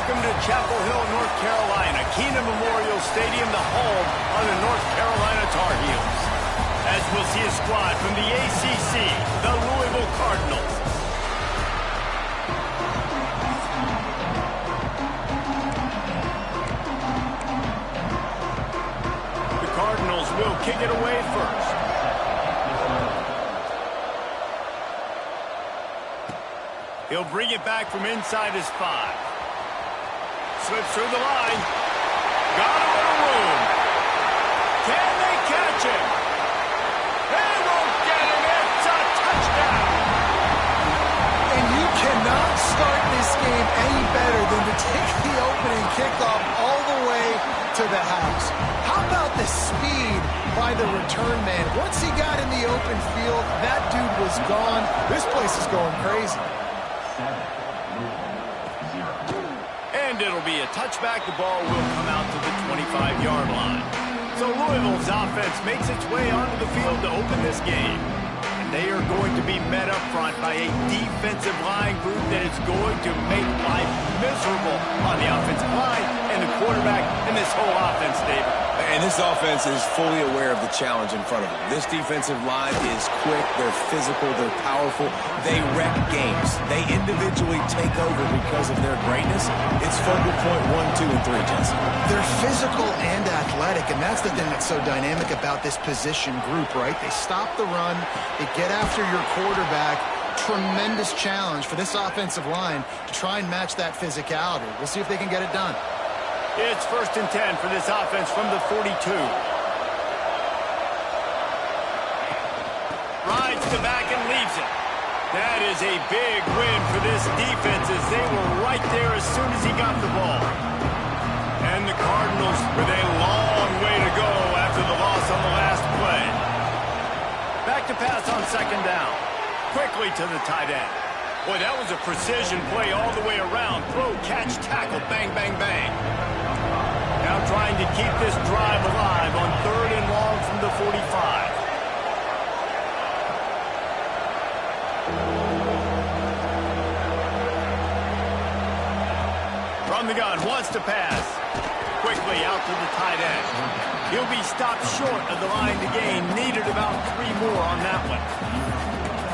Welcome to Chapel Hill, North Carolina, Keenan Memorial Stadium, the home of the North Carolina Tar Heels. As we'll see a squad from the ACC, the Louisville Cardinals. The Cardinals will kick it away first. He'll bring it back from inside his 5. Slips through the line. Got a little room. Can they catch him? They won't get him. It's a touchdown. And you cannot start this game any better than to take the opening kickoff all the way to the house. How about the speed by the return man? Once he got in the open field, that dude was gone. This place is going crazy. And it'll be a touchback. The ball will come out to the 25-yard line. So Louisville's offense makes its way onto the field to open this game. And they are going to be met up front by a defensive line group that is going to make life miserable on the offensive line and the quarterback and this whole offense, David. And this offense is fully aware of the challenge in front of them. This defensive line is quick, they're physical, they're powerful. They wreck games. They individually take over because of their greatness. It's focal point 1, 2, and 3, Jesse. They're physical and athletic, and that's the thing that's so dynamic about this position group, right? They stop the run, they get after your quarterback. Tremendous challenge for this offensive line to try and match that physicality. We'll see if they can get it done. It's 1st and 10 for this offense from the 42. Rides to back and leaves it. That is a big win for this defense as they were right there as soon as he got the ball. And the Cardinals with a long way to go after the loss on the last play. Back to pass on 2nd down. Quickly to the tight end. Boy, that was a precision play all the way around. Throw, catch, tackle, bang, bang, bang. Now trying to keep this drive alive on 3rd and long from the 45. From the gun, wants to pass. Quickly out to the tight end. He'll be stopped short of the line to gain. Needed about 3 more on that one.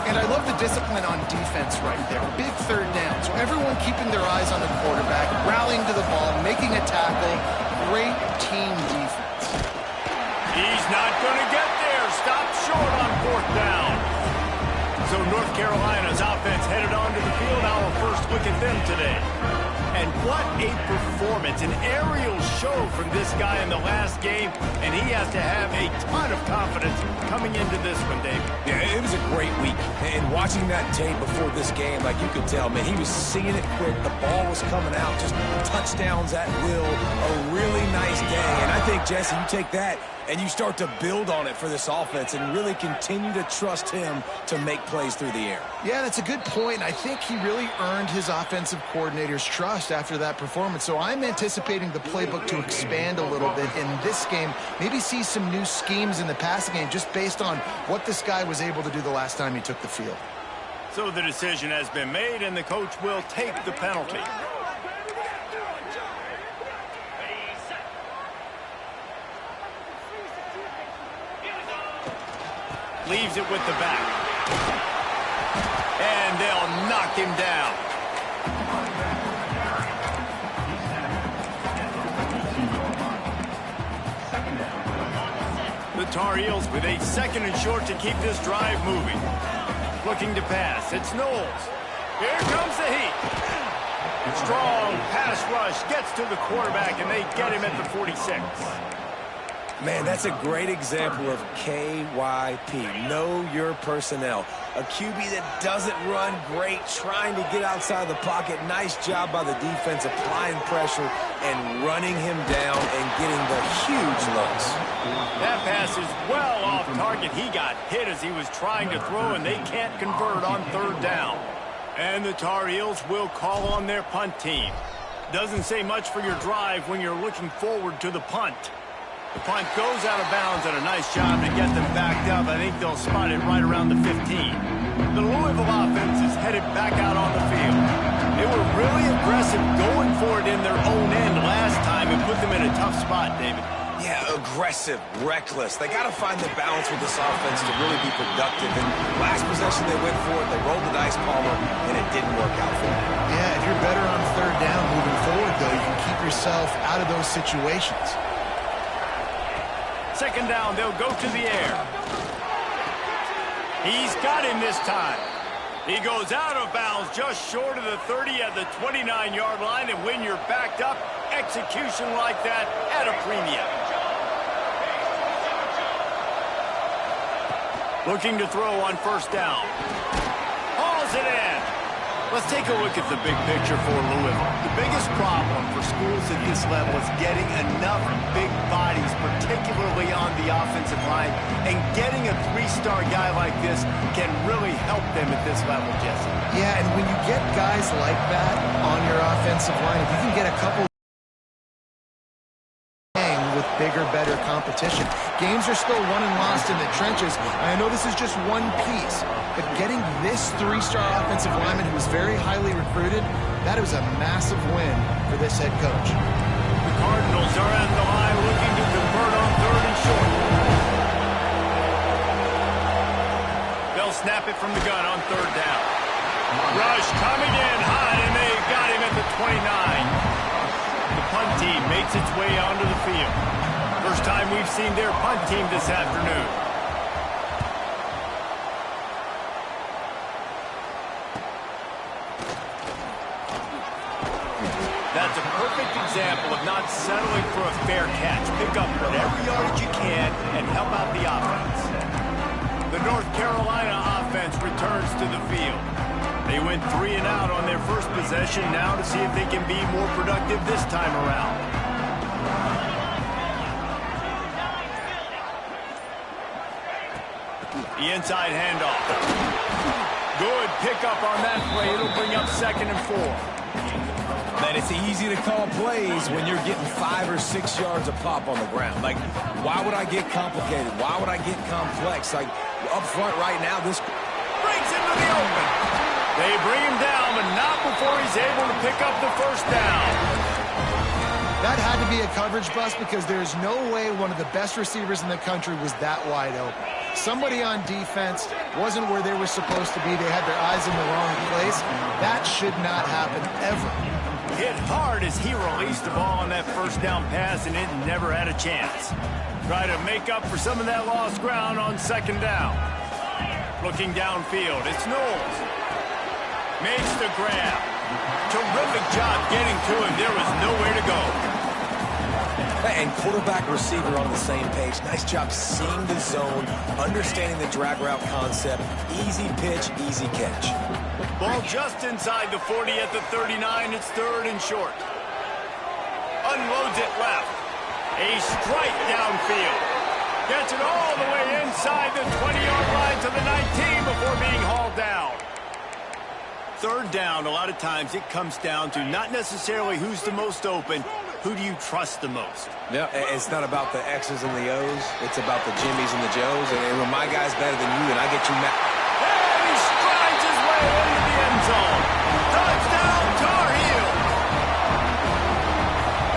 And I love the discipline on defense right there. Big 3rd down. So everyone keeping their eyes on the quarterback, rallying to the ball, making a tackle. Great team defense. He's not going to get there. Stopped short on 4th down. So North Carolina's offense headed onto the field. Our first look at them today. And what a performance, an aerial show from this guy in the last game, and he has to have a ton of confidence coming into this one, Dave. Yeah, it was a great week. And watching that tape before this game, like you could tell, man, he was seeing it quick. The ball was coming out, just touchdowns at will. A really nice day. And I think, Jesse, you take that and you start to build on it for this offense and really continue to trust him to make plays through the air. Yeah, that's a good point. I think he really earned his offensive coordinator's trust after that performance. So I'm anticipating the playbook to expand a little bit in this game. Maybe see some new schemes in the passing game just based on what this guy was able to do the last time he took the field. So the decision has been made, and the coach will take the penalty. Leaves it with the back. And they'll knock him down. The Tar Heels with a 2nd and short to keep this drive moving. Looking to pass. It's Knowles. Here comes the heat. Strong pass rush gets to the quarterback, and they get him at the 46. Man, that's a great example of KYP. Know your personnel. A QB that doesn't run great, trying to get outside the pocket. Nice job by the defense applying pressure and running him down and getting the huge looks. That pass is well off target. He got hit as he was trying to throw, and they can't convert on 3rd down. And the Tar Heels will call on their punt team. Doesn't say much for your drive when you're looking forward to the punt. The punt goes out of bounds, and a nice job to get them backed up. I think they'll spot it right around the 15. The Louisville offense is headed back out on the field. They were really aggressive aggressive, going for it in their own end last time and put them in a tough spot, David. Yeah, aggressive, reckless. They got to find the balance with this offense to really be productive. And last possession they went for it, they rolled the dice, Palmer, and it didn't work out for them. Yeah, if you're better on third down moving forward, though, you can keep yourself out of those situations. Second down, they'll go to the air. He's got him this time. He goes out of bounds just short of the 30 at the 29-yard line, and when you're backed up, execution like that at a premium. Looking to throw on first down. Hauls it in. Let's take a look at the big picture for Louisville. The biggest problem for schools at this level is getting enough big bodies, particularly on the offensive line, and getting a three-star guy like this can really help them at this level, Jesse. Yeah, and when you get guys like that on your offensive line, if you can get a couple with bigger, better competition. Games are still won and lost in the trenches. I know this is just one piece, but getting this three-star offensive lineman who was very highly recruited, that was a massive win for this head coach. The Cardinals are at the line looking to convert on third and short. They'll snap it from the gun on third down. Rush coming in hot, and they got him at the 29. The punt team makes its way onto the field. First time we've seen their punt team this afternoon. That's a perfect example of not settling for a fair catch. Pick up whatever yardage you can and help out the offense. The North Carolina offense returns to the field. They went 3 and out on their first possession, now to see if they can be more productive this time around. The inside handoff. Good pickup on that play. It'll bring up 2nd and 4. Man, it's easy to call plays when you're getting 5 or 6 yards a pop on the ground. Like, why would I get complicated? Why would I get complex? Like, up front right now, this brings into the open. They bring him down, but not before he's able to pick up the first down. That had to be a coverage bust because there's no way one of the best receivers in the country was that wide open. Somebody on defense wasn't where they were supposed to be. They had their eyes in the wrong place. That should not happen ever. Hit hard as he released the ball on that first down pass, and it never had a chance. Try to make up for some of that lost ground on second down. Looking downfield, it's Knowles. Makes the grab. Terrific job getting to him. There was nowhere to go. And quarterback receiver on the same page. Nice job seeing the zone, understanding the drag route concept. Easy pitch, easy catch. Ball just inside the 40 at the 39. It's 3rd and short. Unloads it left. A strike downfield. Gets it all the way inside the 20-yard line to the 19 before being hauled down. Third down, a lot of times it comes down to not necessarily who's the most open, who do you trust the most? Yeah, it's not about the X's and the O's. It's about the Jimmies and the Joes. And when my guy's better than you, and I get you mad. And he strides his way into the end zone. Touchdown, Tar Heel.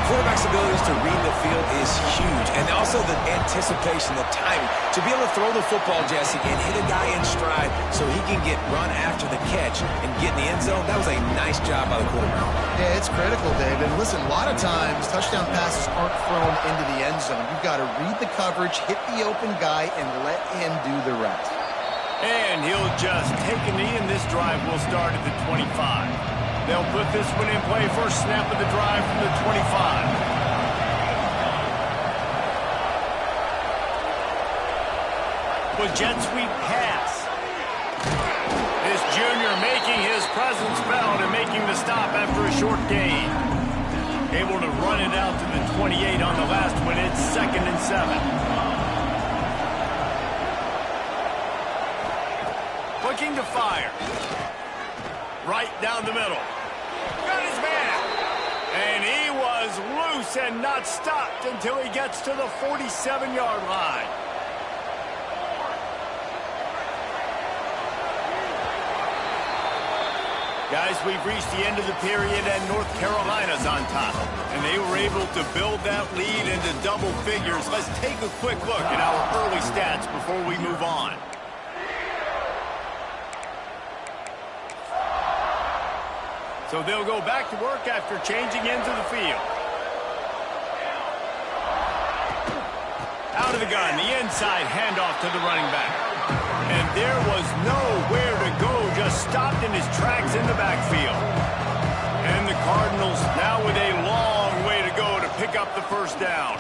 Quarterback's abilities to read the field is huge. And also the anticipation, the timing. To be able to throw the football, Jesse, and hit a guy in stride so he can get run after the catch and get in the end zone, that was a nice job by the quarterback. Yeah, it's critical, David. Listen, a lot of times touchdown passes aren't thrown into the end zone. You've got to read the coverage, hit the open guy, and let him do the rest. And he'll just take a knee, and this drive will start at the 25. They'll put this one in play. First snap of the drive from the 25. With jet sweep pass. This junior making his presence felt and making the stop after a short gain. Able to run it out to the 28 on the last one. It's 2nd and 7. Looking to fire. Right down the middle. Got his man. And he was loose and not stopped until he gets to the 47-yard line. Guys, we've reached the end of the period, and North Carolina's on top. And they were able to build that lead into double figures. Let's take a quick look at our early stats before we move on. So they'll go back to work after changing into the field. Out of the gun, the inside handoff to the running back. And there was nowhere to go, just stopped in his tracks in the backfield. And the Cardinals now with a long way to go to pick up the first down.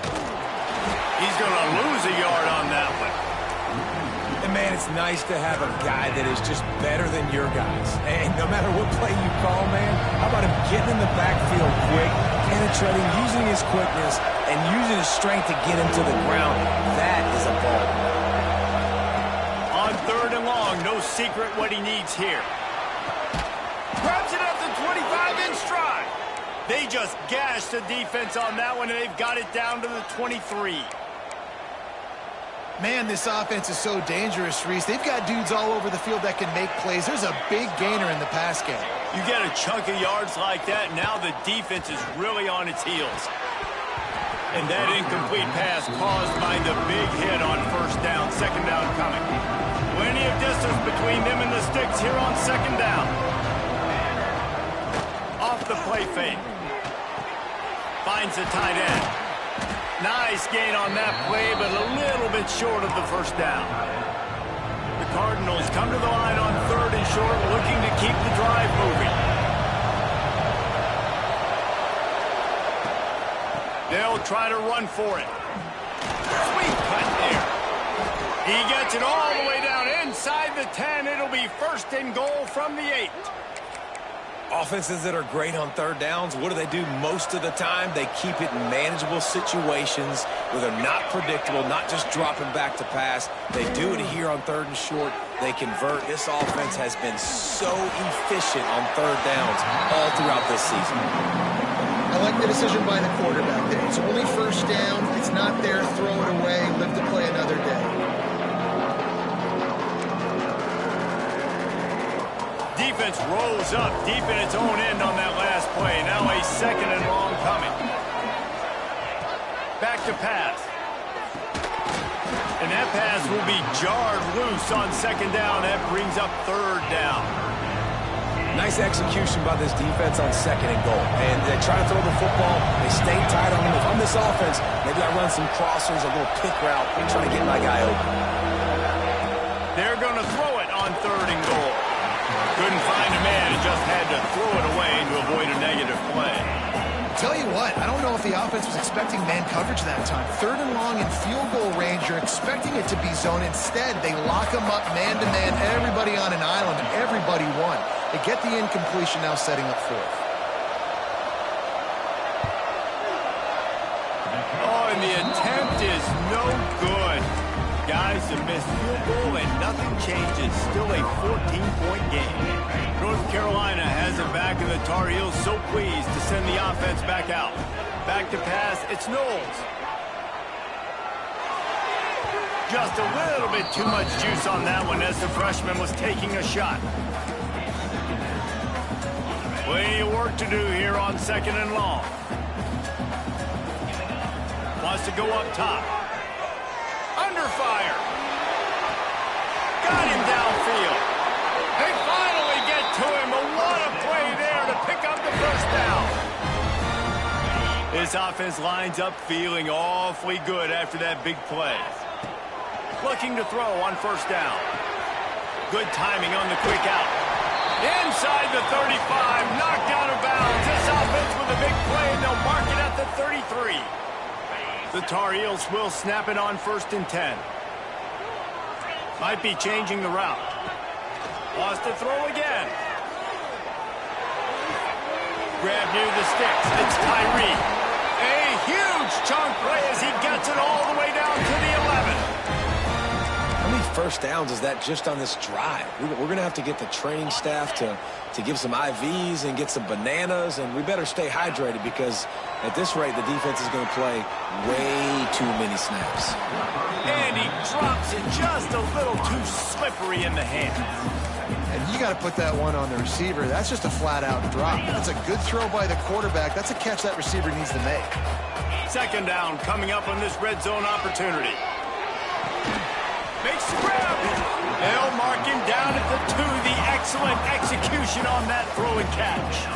He's going to lose a yard on that one. And, man, it's nice to have a guy that is just better than your guys. And no matter what play you call, man, how about him getting in the backfield quick, penetrating, using his quickness, and using his strength to get him to the ground. That is a ball. On 3rd and long, no secret what he needs here. Grabs it up to 25 in stride. They just gashed the defense on that one, and they've got it down to the 23. Man, this offense is so dangerous, Reese. They've got dudes all over the field that can make plays. There's a big gainer in the pass game. You get a chunk of yards like that, now the defense is really on its heels. And that incomplete pass caused by the big hit on 1st down, 2nd down coming. Plenty of distance between them and the sticks here on 2nd down. Off the play fake. Finds the tight end. Nice gain on that play, but a little bit short of the 1st down. The Cardinals come to the line on 3rd and short, looking to keep the drive moving. They'll try to run for it. Sweet cut there. He gets it all the way down inside the 10. It'll be 1st and goal from the 8. Offenses that are great on 3rd downs, what do? Most of the time, they keep it in manageable situations where they're not predictable, not just dropping back to pass. They do it here on 3rd and short. They convert. This offense has been so efficient on 3rd downs all throughout this season. I like the decision by the quarterback there. It's only 1st down. It's not there. Throw it away. Live to play another day. Defense rolls up deep in its own end on that last play. Now a 2nd and long coming. Back to pass. And that pass will be jarred loose on 2nd down. That brings up 3rd down. Nice execution by this defense on 2nd and goal. And they try to throw the football. They stay tight on him. If I'm this offense, maybe I run some crossers, a little pick route, and try to get my guy open. They're going to throw it on 3rd and goal. Couldn't find a man and just had to throw it away to avoid a negative play. Tell you what, I don't know if the offense was expecting man coverage that time. 3rd and long in field goal range, you're expecting it to be zone. Instead, they lock them up man-to-man, everybody on an island, and everybody won. They get the incompletion, now setting up 4th. Oh, and the attempt is no good. Guys, a missed field goal and nothing changes. Still a 14-point game. North Carolina has it back, and the Tar Heels so pleased to send the offense back out. Back to pass, it's Knowles. Just a little bit too much juice on that one as the freshman was taking a shot. Plenty of work to do here on 2nd and long. Wants to go up top. Under fire. Got him downfield. They finally get to him, but what a play there to pick up the 1st down. This offense lines up feeling awfully good after that big play. Looking to throw on 1st down. Good timing on the quick out. Inside the 35, knocked out of bounds. This offense with a big play, and they'll mark it at the 33. The Tar Heels will snap it on 1st and 10. Might be changing the route. Wants to throw again. Grab near the sticks. It's Tyree. A huge chunk play as he gets it all the way down to the 11. How many 1st downs is that just on this drive? We're going to have to get the training staff to give some IVs and get some bananas, and we better stay hydrated because at this rate, the defense is going to play way too many snaps. And he drops it just a little too slippery in the hands. And you got to put that one on the receiver. That's just a flat-out drop. That's a good throw by the quarterback. That's a catch that receiver needs to make. Second down coming up on this red zone opportunity. Makes the grab. They'll mark him down at the 2. The excellent execution on that throw and catch.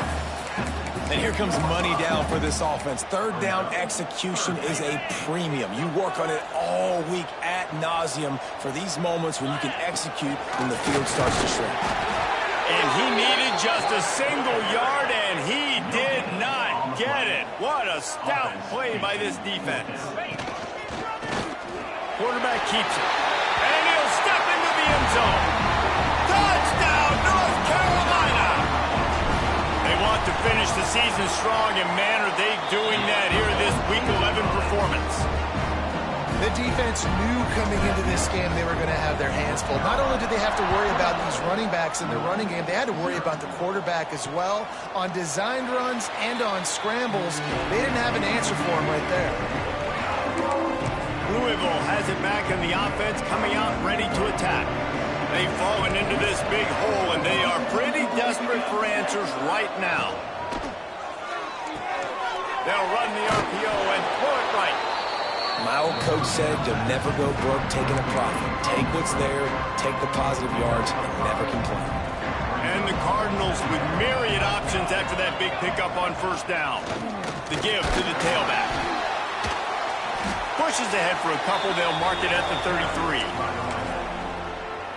And here comes money down for this offense. Third down execution is a premium. You work on it all week ad nauseum for these moments when you can execute when the field starts to shrink. And he needed just a single yard, and he did not get it. What a stout play by this defense. Quarterback keeps it. And he'll step into the end zone. Touchdown, North Carolina! They want to finish the season strong, and man, are they doing that here in this Week 11 performance. The defense knew coming into this game they were going to have their hands full. Not only did they have to worry about these running backs in the running game, they had to worry about the quarterback as well. On designed runs and on scrambles, they didn't have an answer for him right there. Louisville has it back in the offense, coming out ready to attack. They've fallen into this big hole, and they are pretty desperate for answers right now. They'll run the RPO and throw it right. My old coach said you'll never go broke taking a profit. Take what's there, take the positive yards, and never complain. And the Cardinals with myriad options after that big pickup on first down. The give to the tailback. Pushes ahead for a couple. They'll mark it at the 33.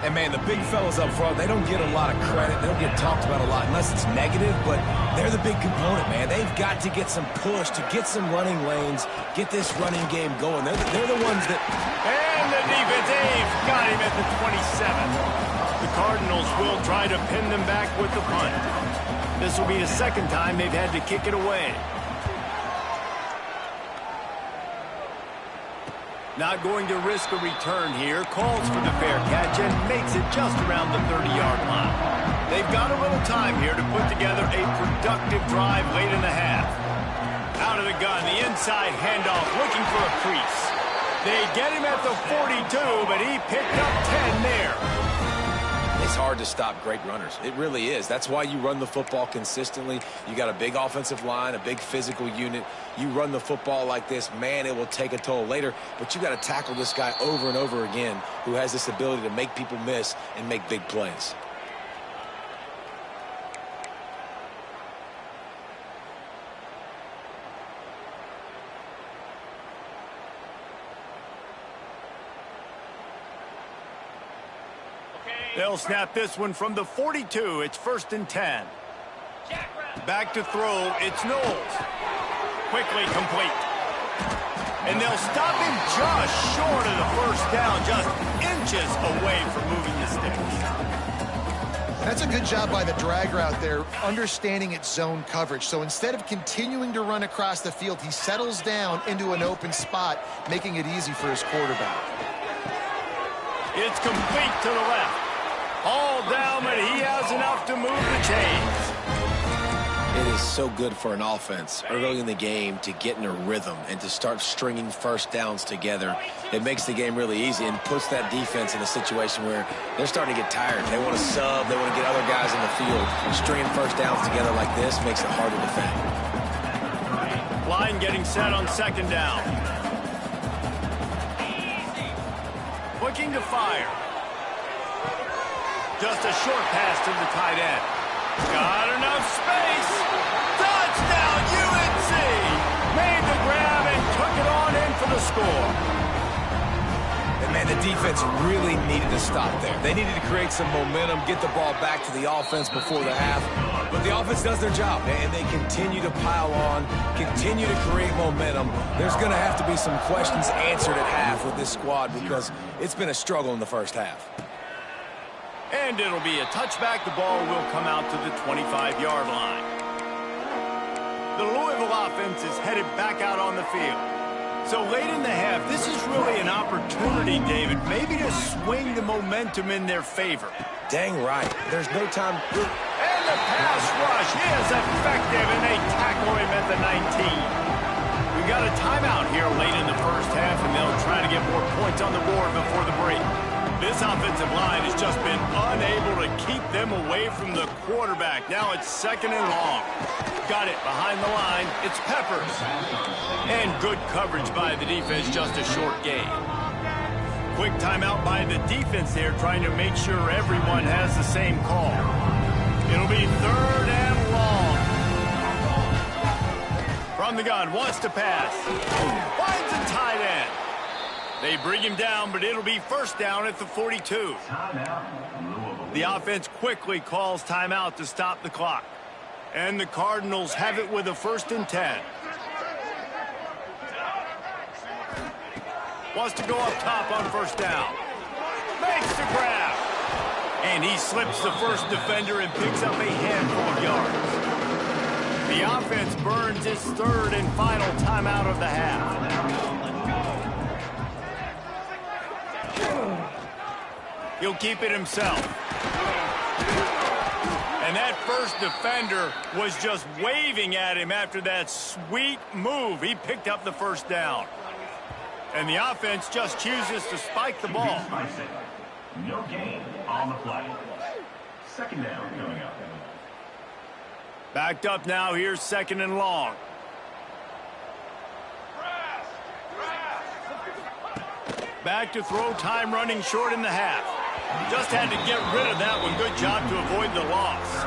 And, man, the big fellas up front, they don't get a lot of credit. They don't get talked about a lot unless it's negative, but they're the big component, man. They've got to get some push, to get some running lanes, get this running game going. They're the ones that... And the defense, they've got him at the 27. The Cardinals will try to pin them back with the punt. This will be the second time they've had to kick it away. Not going to risk a return here. Calls for the fair catch and makes it just around the 30-yard line. They've got a little time here to put together a productive drive late in the half. Out of the gun, the inside handoff, looking for a crease. They get him at the 42, but he picked up 10 there. It's hard to stop great runners. It really is. That's why you run the football consistently. You got a big offensive line, a big physical unit. You run the football like this, man, it will take a toll later. But you got to tackle this guy over and over again who has this ability to make people miss and make big plays. They'll snap this one from the 42. It's 1st and 10. Back to throw. It's Knowles. Quickly complete. And they'll stop him just short of the first down, just inches away from moving the sticks. That's a good job by the drag route there, understanding its zone coverage. So instead of continuing to run across the field, he settles down into an open spot, making it easy for his quarterback. It's complete to the left. All down, but he has enough to move the chains. It is so good for an offense early in the game to get in a rhythm and to start stringing first downs together. It makes the game really easy and puts that defense in a situation where they're starting to get tired. They want to sub. They want to get other guys in the field. Stringing first downs together like this makes it hard to defend. Line getting set on second down. Looking to fire. Just a short pass to the tight end. Got enough space. Touchdown, UNC! Made the grab and took it on in for the score. And, man, the defense really needed to stop there. They needed to create some momentum, get the ball back to the offense before the half. But the offense does their job, and they continue to pile on, continue to create momentum. There's going to have to be some questions answered at half with this squad because it's been a struggle in the first half. And it'll be a touchback. The ball will come out to the 25-yard line. The Louisville offense is headed back out on the field. So late in the half, this is really an opportunity, David, maybe to swing the momentum in their favor. Dang right. There's no time. And the pass rush is effective, and they tackle him at the 19. We got a timeout here late in the first half, and they'll try to get more points on the board before the break. This offensive line has just been unable to keep them away from the quarterback. Now it's 2nd and long. Got it behind the line. It's Peppers. And good coverage by the defense, just a short gain. Quick timeout by the defense there, trying to make sure everyone has the same call. It'll be 3rd and long. From the gun, wants to pass. Finds a tight end. They bring him down, but it'll be 1st down at the 42. The offense quickly calls timeout to stop the clock. And the Cardinals have it with a 1st and 10. Wants to go up top on 1st down. Makes the grab. And he slips the first defender and picks up a handful of yards. The offense burns its 3rd and final timeout of the half. He'll keep it himself. And that first defender was just waving at him after that sweet move. He picked up the 1st down. And the offense just chooses to spike the ball. No gain on the play. 2nd down coming up. Backed up now. Here's 2nd and long. Back to throw, time running short in the half. Just had to get rid of that one. Good job to avoid the loss.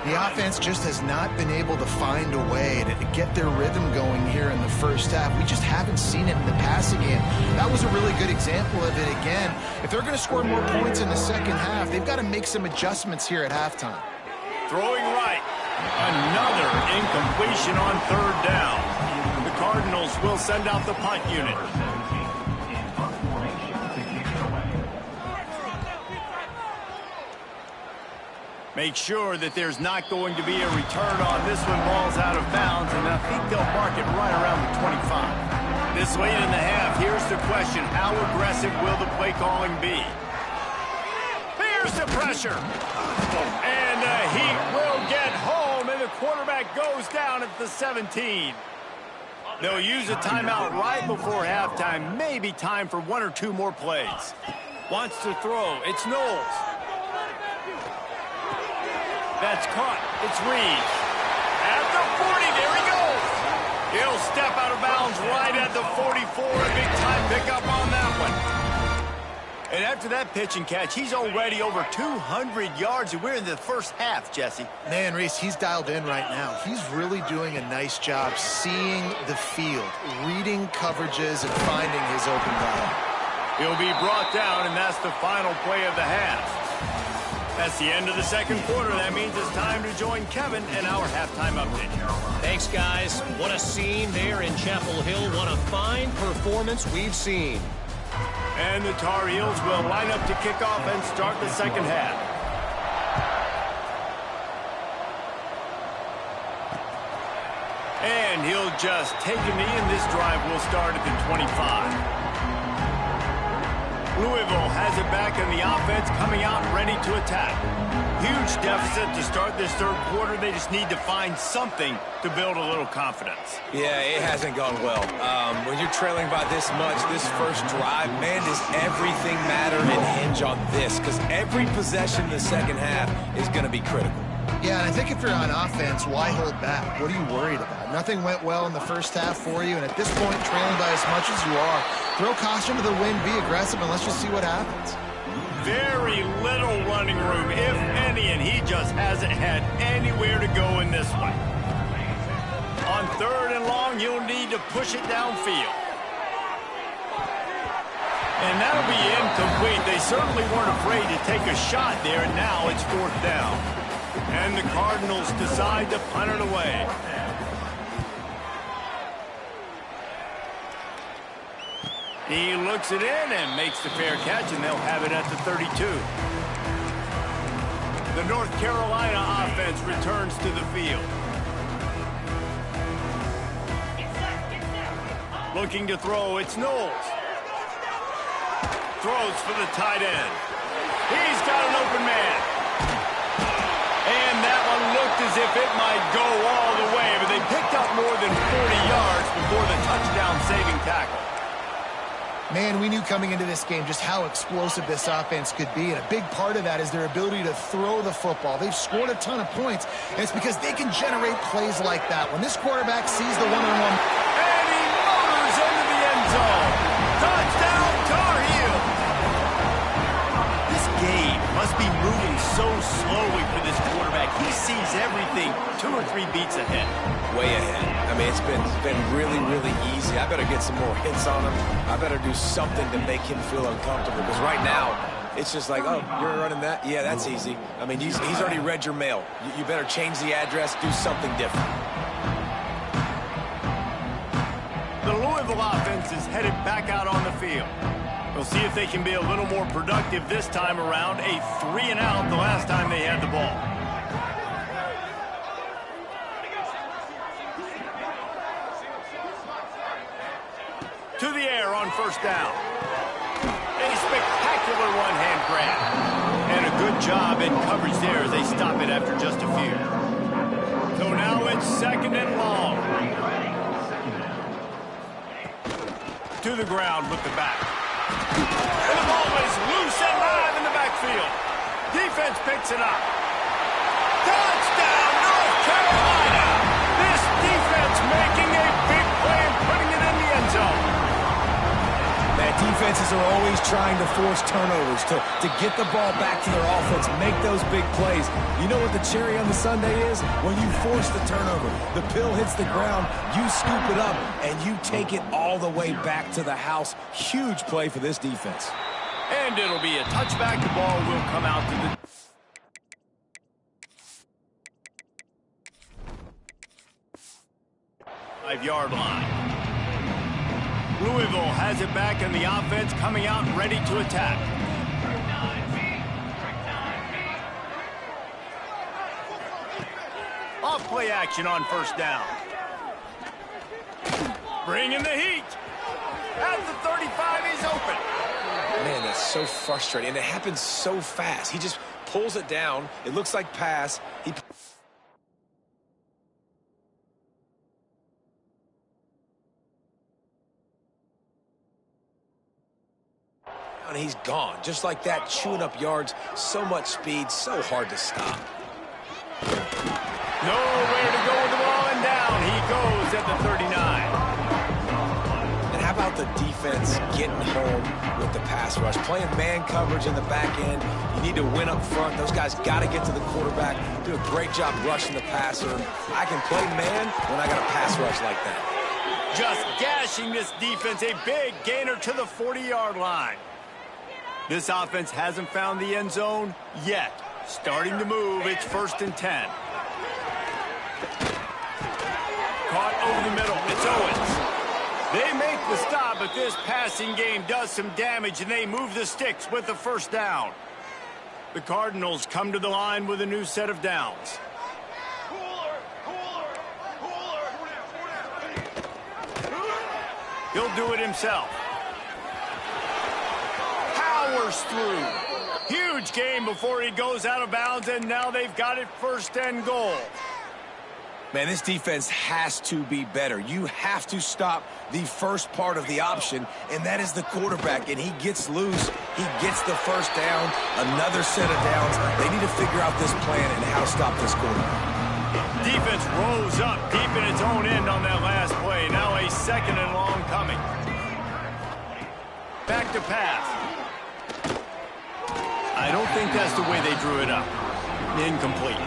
The offense just has not been able to find a way to get their rhythm going here in the 1st half. We just haven't seen it in the passing game. That was a really good example of it again. If they're going to score more points in the 2nd half, they've got to make some adjustments here at halftime. Throwing right. Another incompletion on 3rd down. The Cardinals will send out the punt unit. Make sure that there's not going to be a return on this one. Ball's out of bounds, and I think they'll mark it right around the 25. This late in the half, here's the question. How aggressive will the play calling be? Here's the pressure. And the Heat will get home, and the quarterback goes down at the 17. They'll use a timeout right before halftime. Maybe time for 1 or 2 more plays. Wants to throw. It's Knowles. That's caught. It's Reeves. At the 40, there he goes. He'll step out of bounds right at the 44. A big-time pickup on that one. And after that pitch and catch, he's already over 200 yards, and we're in the 1st half, Jesse. Man, Reese, he's dialed in right now. He's really doing a nice job seeing the field, reading coverages, and finding his open guy. He'll be brought down, and that's the final play of the half. That's the end of the 2nd quarter. That means it's time to join Kevin and our halftime update. Thanks, guys. What a scene there in Chapel Hill. What a fine performance we've seen. And the Tar Heels will line up to kick off and start the 2nd half. And he'll just take a knee, and this drive will start at the 25. Louisville has it back in the offense, coming out ready to attack. Huge deficit to start this 3rd quarter. They just need to find something to build a little confidence. Yeah, it hasn't gone well. When you're trailing by this much, this 1st drive, man, does everything matter and hinge on this? Because every possession in the 2nd half is going to be critical. Yeah, and I think if you're on offense, why hold back? What are you worried about? Nothing went well in the 1st half for you, and at this point, trailing by as much as you are, throw caution to the wind, be aggressive, and let's just see what happens. Very little running room, if any, and he just hasn't had anywhere to go in this one. On 3rd and long, you'll need to push it downfield. And that'll be incomplete. They certainly weren't afraid to take a shot there, and now it's 4th down. And the Cardinals decide to punt it away. He looks it in and makes the fair catch, and they'll have it at the 32. The North Carolina offense returns to the field. Looking to throw, it's Knowles. Throws for the tight end. He's got an open man. And that one looked as if it might go all the way, but they picked up more than 40 yards before the touchdown-saving tackle. Man, we knew coming into this game just how explosive this offense could be, and a big part of that is their ability to throw the football. They've scored a ton of points, and it's because they can generate plays like that. When this quarterback sees the one-on-one... And he motors into the end zone. Touchdown, Tar Heel. This game must be moving so slowly for this quarterback. He sees everything 2 or 3 beats ahead. Way ahead. I mean, it's been really, really easy. I better get some more hits on him. I better do something to make him feel uncomfortable, because right now, it's just like, oh, you're running that? Yeah, that's easy. I mean, he's already read your mail. You better change the address, do something different. The Louisville offense is headed back out on the field. We'll see if they can be a little more productive this time around. A 3-and-out the last time they had the ball. To the air on first down. A spectacular one-hand grab. And a good job in coverage there as they stop it after just a few. So now it's 2nd and long. To the ground with the back. And the ball is loose and live in the backfield. Defense picks it up. Touchdown, North Carolina! This defense making a big play and putting it in the end zone. Man, defenses are always trying to force turnovers, to get the ball back to their offense, make those big plays. You know what the cherry on the sundae is? When you force the turnover, the pill hits the ground, you scoop it up, and you take it all the way back to the house. Huge play for this defense. And it'll be a touchback. The ball will come out to the 5-yard line. Louisville has it back, and the offense coming out ready to attack. Off play action on first down. Bringing the heat. At the 35, he's open. Man, that's so frustrating, and it happens so fast. He just pulls it down. It looks like pass. And he's gone. Just like that, chewing up yards. So much speed, so hard to stop. Nowhere to go with the ball, and down he goes at the 39. And how about the defense getting home with the pass rush? Playing man coverage in the back end. You need to win up front. Those guys got to get to the quarterback. Do a great job rushing the passer. I can play man when I got a pass rush like that. Just gashing this defense. A big gainer to the 40-yard line. This offense hasn't found the end zone yet. Starting to move. It's 1st and 10. Caught over the middle. It's Owens. They make the stop, but this passing game does some damage, and they move the sticks with the first down. The Cardinals come to the line with a new set of downs. He'll do it himself. Powers through. Huge game before he goes out of bounds, and now they've got it 1st and goal. Man, this defense has to be better. You have to stop the first part of the option, and that is the quarterback. And he gets loose. He gets the first down, another set of downs. They need to figure out this plan and how to stop this quarterback. Defense rose up deep in its own end on that last play. Now a 2nd and long coming. Back to pass. I don't think that's the way they drew it up. Incomplete.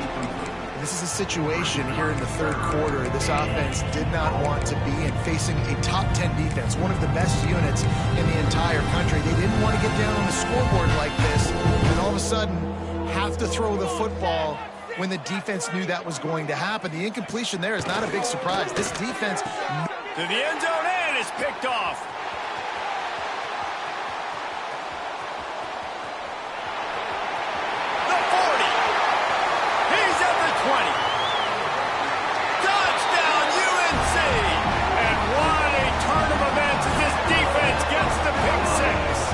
This is a situation here in the 3rd quarter this offense did not want to be in, facing a top 10 defense, one of the best units in the entire country. They didn't want to get down on the scoreboard like this and all of a sudden have to throw the football when the defense knew that was going to happen. The incompletion there is not a big surprise. This defense... To the end zone, and it's picked off. The 40. He's at the 20. Touchdown, UNC. And what a turn of events as this defense gets the pick six.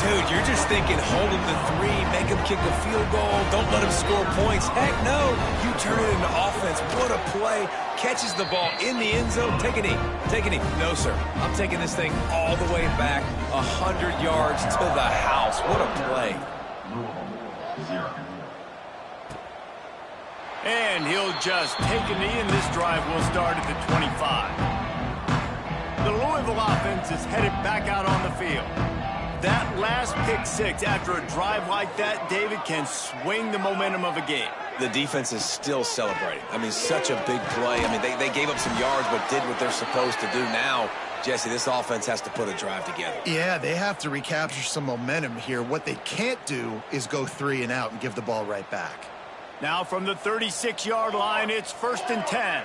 To Dude, you're just thinking, hold him to 3, make him kick a field goal, don't let him score points. Heck no, you turn it into offense. What a play. Catches the ball in the end zone. Take a knee. Take a knee. No, sir. I'm taking this thing all the way back 100 yards to the house. What a play. And he'll just take a knee, and this drive will start at the 25. The Louisville offense is headed back out on the field. That last pick six after a drive like that, David, can swing the momentum of a game. The defense is still celebrating. I mean, such a big play. I mean, they gave up some yards but did what they're supposed to do. Now, Jesse, this offense has to put a drive together. Yeah, they have to recapture some momentum here. What they can't do is go 3 and out and give the ball right back. Now from the 36-yard line, it's 1st and 10.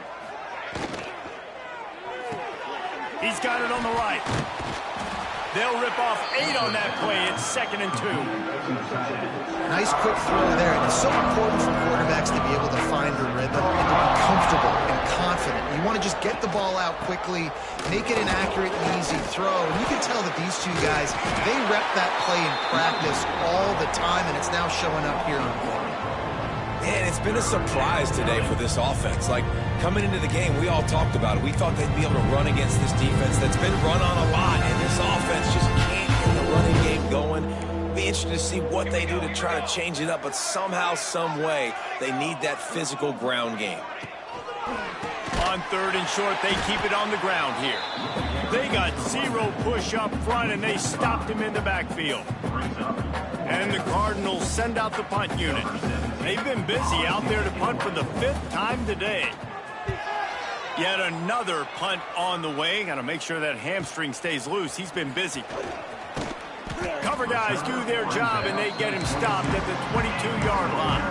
He's got it on the right. They'll rip off 8 on that play. It's 2nd and 2. Nice quick throw there. And it's so important for quarterbacks to be able to find a rhythm and to be comfortable and confident. You want to just get the ball out quickly, make it an accurate and easy throw. And you can tell that these two guys, they rep that play in practice all the time, and it's now showing up here on game. Man, it's been a surprise today for this offense. Like, coming into the game, we all talked about it. We thought they'd be able to run against this defense that's been run on a lot, and this offense just can't get the running game going. Be interested to see what they do to try to change it up, but somehow, some way, they need that physical ground game. On 3rd and short, they keep it on the ground here. They got 0 push up front, and they stopped him in the backfield. And the Cardinals send out the punt unit. They've been busy out there to punt for the 5th time today. Yet another punt on the way. Got to make sure that hamstring stays loose. He's been busy. Cover guys do their job, and they get him stopped at the 22-yard line.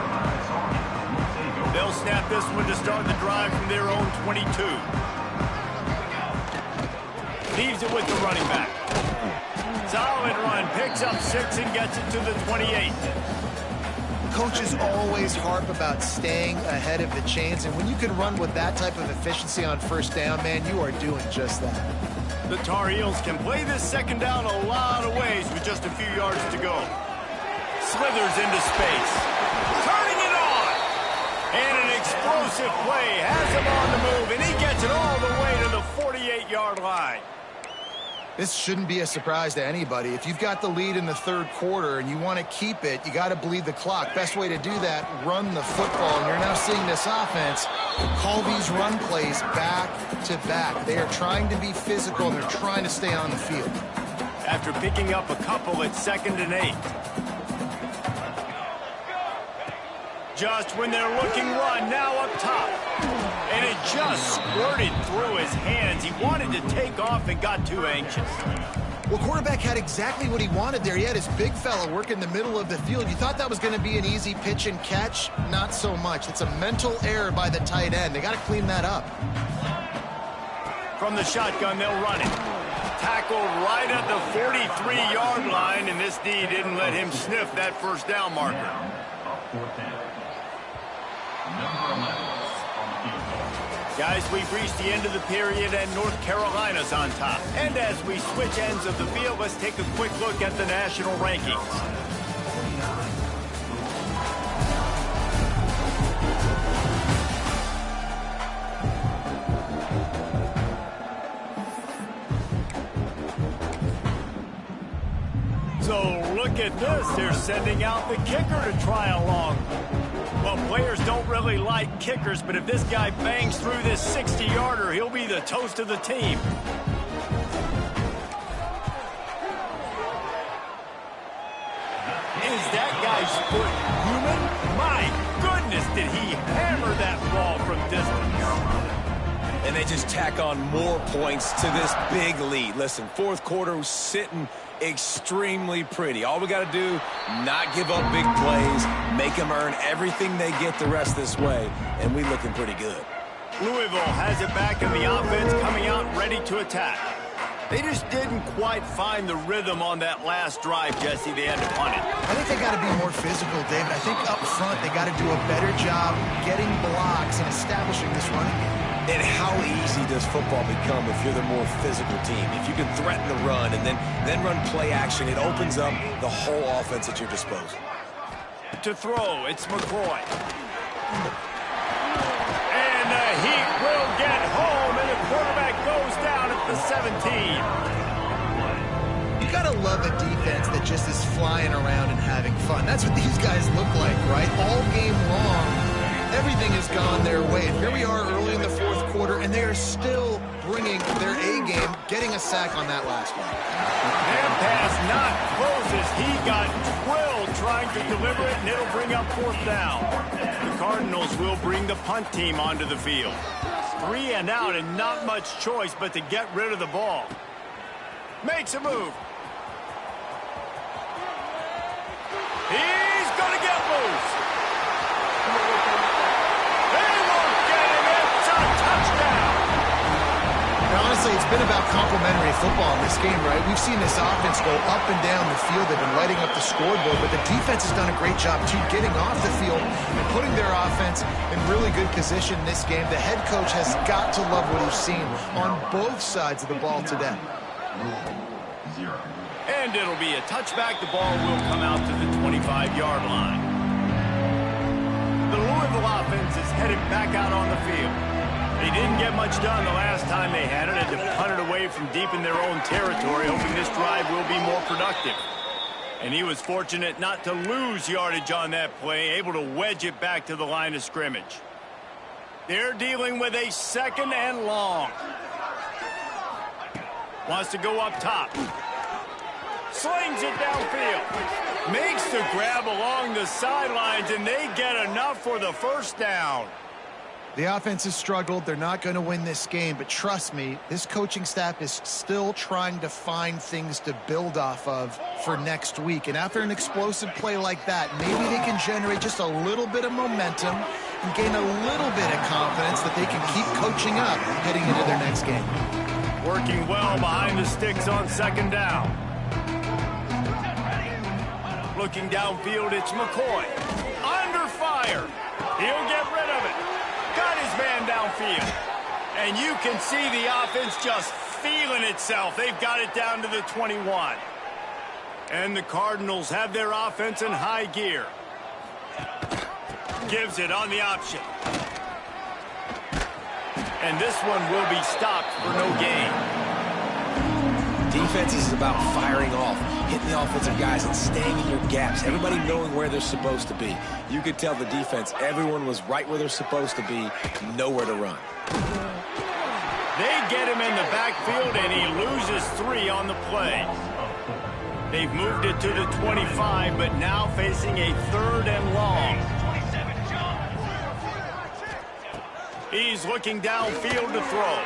They'll snap this one to start the drive from their own 22. Leaves it with the running back. Solid run, picks up 6 and gets it to the 28. Coaches always harp about staying ahead of the chains, and when you can run with that type of efficiency on 1st down, man, you are doing just that. The Tar Heels can play this 2nd down a lot of ways with just a few yards to go. Slithers into space. Turning it on! And an explosive play has him on the move, and he gets it all the way to the 48-yard line. This shouldn't be a surprise to anybody. If you've got the lead in the 3rd quarter and you want to keep it, you got to bleed the clock. Best way to do that, run the football. And you're now seeing this offense call these run plays back to back. They are trying to be physical, and they're trying to stay on the field. After picking up a couple at 2nd and 8. Just when they're looking run, now up top. And it just squirted through his hands. He wanted to take off and got too anxious. Well, quarterback had exactly what he wanted there. He had his big fella work in the middle of the field. You thought that was going to be an easy pitch and catch? Not so much. It's a mental error by the tight end. They got to clean that up. From the shotgun, they'll run it. Tackled right at the 43-yard line, and this D didn't let him sniff that 1st down marker. Guys, we've reached the end of the period, and North Carolina's on top. And as we switch ends of the field, let's take a quick look at the national rankings. So look at this. They're sending out the kicker to try along. Well, players don't really like kickers, but if this guy bangs through this 60-yarder, he'll be the toast of the team. Is that guy's foot human? My goodness, did he hammer that ball from distance. And they just tack on more points to this big lead. Listen, 4th quarter was sitting extremely pretty. All we got to do, not give up big plays, make them earn everything they get the rest this way, and we looking pretty good. Louisville has it back, and the offense coming out ready to attack. They just didn't quite find the rhythm on that last drive, Jesse. They had to punt it. I think they got to be more physical, David. I think up front they got to do a better job getting blocks and establishing this running game. And how easy does football become if you're the more physical team? If you can threaten the run and then run play action, it opens up the whole offense at your disposal. To throw, it's McCoy. And the Heat will get home, and the quarterback goes down at the 17. You gotta love a defense that just is flying around and having fun. That's what these guys look like, right? All game long, everything has gone their way. And here we are early in the fourth quarter, and they are still bringing their A game, getting a sack on that last one. And pass not closes. He got drilled trying to deliver it, and it'll bring up fourth down. The Cardinals will bring the punt team onto the field. 3 and out, and not much choice but to get rid of the ball. Makes a move. He's going to get loose. They won't get him. It's a touchdown. Now, honestly, it's been about complementary football in this game, right? We've seen this offense go up and down the field. They've been lighting up the scoreboard, but the defense has done a great job, too, getting off the field and putting their offense in really good position in this game. The head coach has got to love what he's seen on both sides of the ball today. And it'll be a touchback. The ball will come out to the 25-yard line. The Louisville offense is headed back out on the field. They didn't get much done the last time they had it. Had to punt it away from deep in their own territory, hoping this drive will be more productive. And he was fortunate not to lose yardage on that play, able to wedge it back to the line of scrimmage. They're dealing with a 2nd and long. Wants to go up top. Slings it downfield. Makes the grab along the sidelines, and they get enough for the first down. The offense has struggled. They're not going to win this game, but trust me, this coaching staff is still trying to find things to build off of for next week. And after an explosive play like that, maybe they can generate just a little bit of momentum and gain a little bit of confidence that they can keep coaching up heading into their next game. Working well behind the sticks on 2nd down. Looking downfield, it's McCoy. Under fire. He'll get rid of it. Got his man downfield. And you can see the offense just feeling itself. They've got it down to the 21. And the Cardinals have their offense in high gear. Gives it on the option. And this one will be stopped for no gain. Defense is about firing off, hitting the offensive guys, and staying in your gaps. Everybody knowing where they're supposed to be. You could tell the defense, everyone was right where they're supposed to be, nowhere to run. They get him in the backfield, and he loses 3 on the play. They've moved it to the 25, but now facing a 3rd and long. He's looking downfield to throw.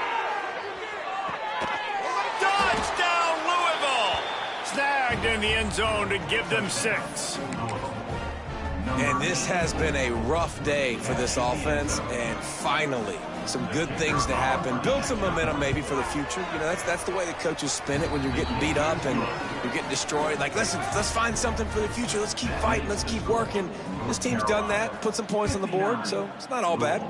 Touchdown, Louisville! Snagged in the end zone to give them 6. And this has been a rough day for this offense, and finally, some good things to happen. Build some momentum maybe for the future. You know, that's the way the coaches spin it when you're getting beat up and you're getting destroyed. Like, listen, let's find something for the future. Let's keep fighting. Let's keep working. This team's done that, put some points on the board, so it's not all bad.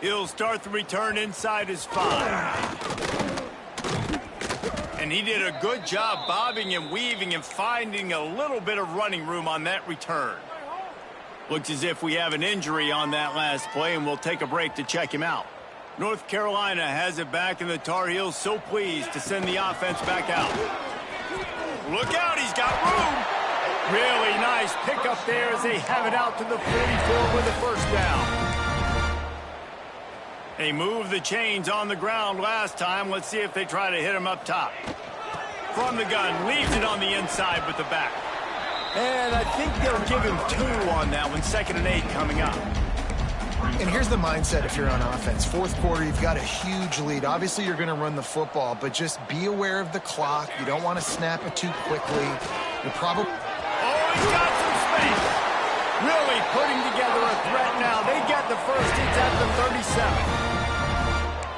He'll start the return inside his 5. And he did a good job bobbing and weaving and finding a little bit of running room on that return. Looks as if we have an injury on that last play, and we'll take a break to check him out. North Carolina has it back, and the Tar Heels so pleased to send the offense back out. Look out, he's got room. Really nice pickup there as they have it out to the 44 with a first down. They moved the chains on the ground last time. Let's see if they try to hit him up top. From the gun, leaves it on the inside with the back. And I think they'll give him 2 on that one. 2nd and 8 coming up. And here's the mindset if you're on offense. Fourth quarter, you've got a huge lead. Obviously, you're going to run the football, but just be aware of the clock. You don't want to snap it too quickly. You're probably... Oh, he's got some space. Really putting together a threat now. They get the first. It's at the 37.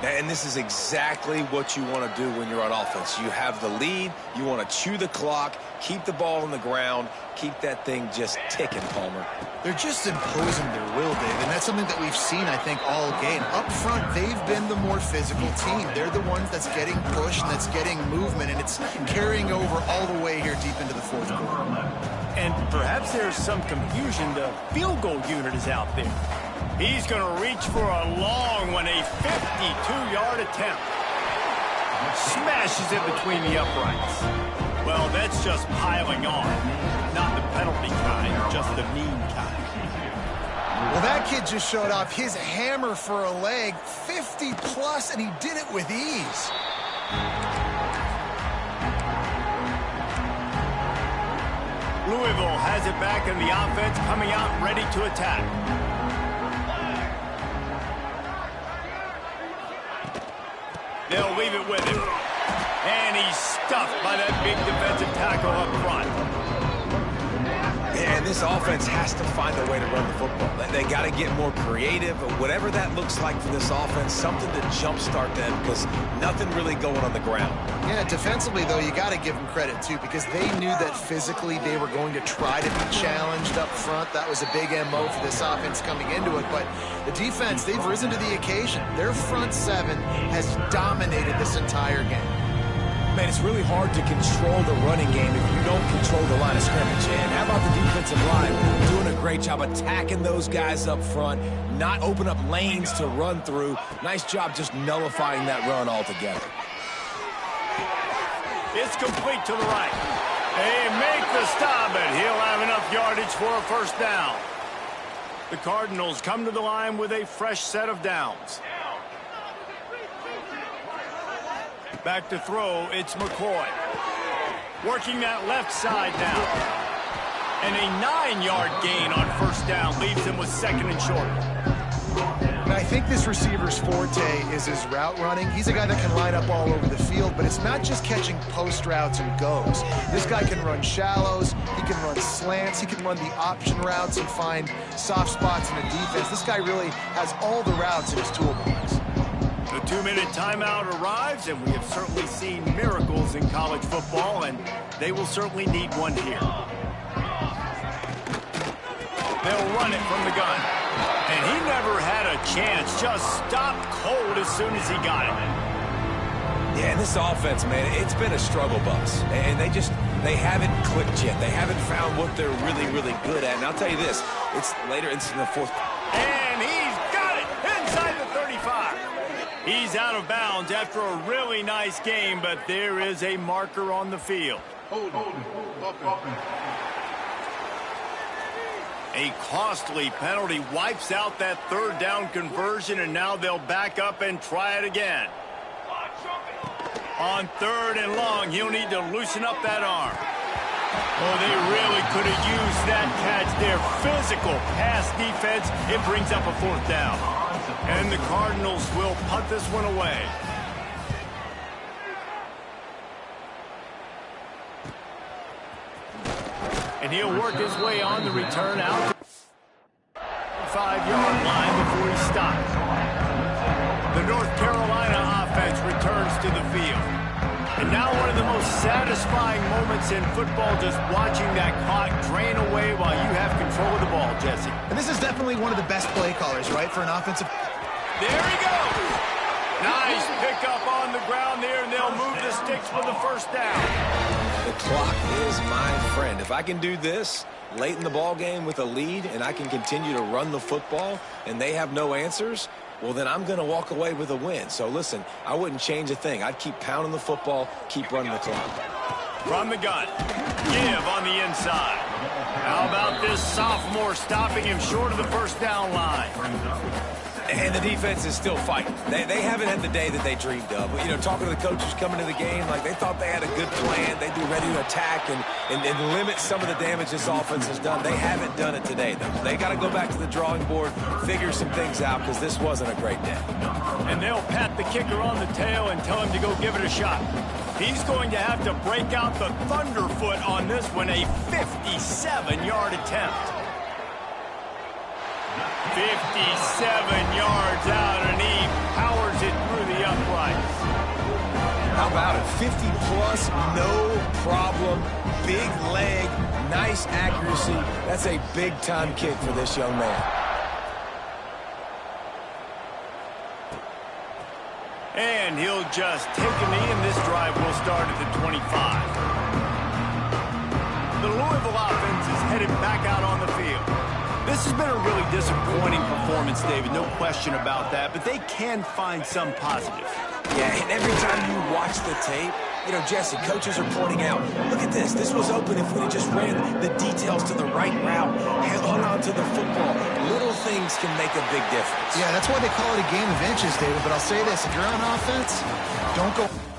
And this is exactly what you want to do when you're on offense. You have the lead. You want to chew the clock, keep the ball on the ground, keep that thing just ticking, Palmer. They're just imposing their will, Dave, and that's something that we've seen, I think, all game. Up front, they've been the more physical team. They're the ones that's getting pushed and that's getting movement, and it's carrying over all the way here deep into the fourth quarter. And perhaps there's some confusion. The field goal unit is out there. He's going to reach for a long one, a 52-yard attempt. Smashes it between the uprights. Well, that's just piling on. Not the penalty kind, just the mean kind. Well, that kid just showed off his hammer for a leg, 50-plus, and he did it with ease. Louisville has it back in the offense, coming out ready to attack. They'll leave it with him. And he's stuffed by that big defensive tackle up front. And this offense has to find a way to run the football. They got to get more creative, whatever that looks like for this offense, something to jumpstart them because nothing really going on the ground. Yeah, defensively, though, you got to give them credit, too, because they knew that physically they were going to try to be challenged up front. That was a big MO for this offense coming into it. But the defense, they've risen to the occasion. Their front seven has dominated this entire game. Man, it's really hard to control the running game if you don't control the line of scrimmage. And how about the defensive line doing a great job attacking those guys up front, not open up lanes to run through. Nice job just nullifying that run altogether. It's complete to the right. They make the stop, and he'll have enough yardage for a first down. The Cardinals come to the line with a fresh set of downs. Back to throw, it's McCoy. Working that left side now. And a 9-yard gain on first down leaves him with second and short. And I think this receiver's forte is his route running. He's a guy that can line up all over the field, but it's not just catching post routes and goes. This guy can run shallows, he can run slants, he can run the option routes and find soft spots in the defense. This guy really has all the routes in his toolbox. The 2-minute timeout arrives, and we have certainly seen miracles in college football, and they will certainly need one here. They'll run it from the gun. And he never had a chance, just stopped cold as soon as he got it. Yeah, and this offense, man, it's been a struggle bus. And they haven't clicked yet. They haven't found what they're really, really good at. And I'll tell you this, it's later in the fourth. And he's got it inside the 35. He's out of bounds after a really nice game, but there is a marker on the field. A costly penalty wipes out that third down conversion, and now they'll back up and try it again. On third and long, he'll need to loosen up that arm. Oh, they really could have used that catch there. Physical pass defense, it brings up a fourth down. And the Cardinals will punt this one away. And he'll work his way on the return out to the 5-yard line before he stops. The North Carolina offense returns to the field. And now one of the most satisfying moments in football, just watching that clock drain away while you have control of the ball, Jesse. And this is definitely one of the best play callers, right, for an offensive. There he goes. Nice pickup on the ground there, and they'll move the sticks for the first down. The clock is my friend. If I can do this late in the ball game with a lead and I can continue to run the football and they have no answers, well, then I'm going to walk away with a win. So, listen, I wouldn't change a thing. I'd keep pounding the football, keep running the clock. From the gun, give on the inside. How about this sophomore stopping him short of the first down line? And the defense is still fighting. They haven't had the day that they dreamed of. You know, talking to the coaches coming to the game, like they thought they had a good plan. They'd be ready to attack and limit some of the damage this offense has done. They haven't done it today, though. They got to go back to the drawing board, figure some things out, because this wasn't a great day. And they'll pat the kicker on the tail and tell him to go give it a shot. He's going to have to break out the thunderfoot on this one, a 57-yard attempt. 57 yards out, and he powers it through the 50-plus, no problem. Big leg, nice accuracy. That's a big-time kick for this young man. And he'll just take a knee, and this drive will start at the 25. The Louisville offense is headed back out on the field. This has been a really disappointing performance, David, no question about that, but they can find some positive. Yeah, and every time you watch the tape, you know, Jesse, coaches are pointing out, look at this. This was open if we just ran the details to the right route, hung on to the football. Little things can make a big difference. Yeah, that's why they call it a game of inches, David. But I'll say this, if you're on offense, don't go...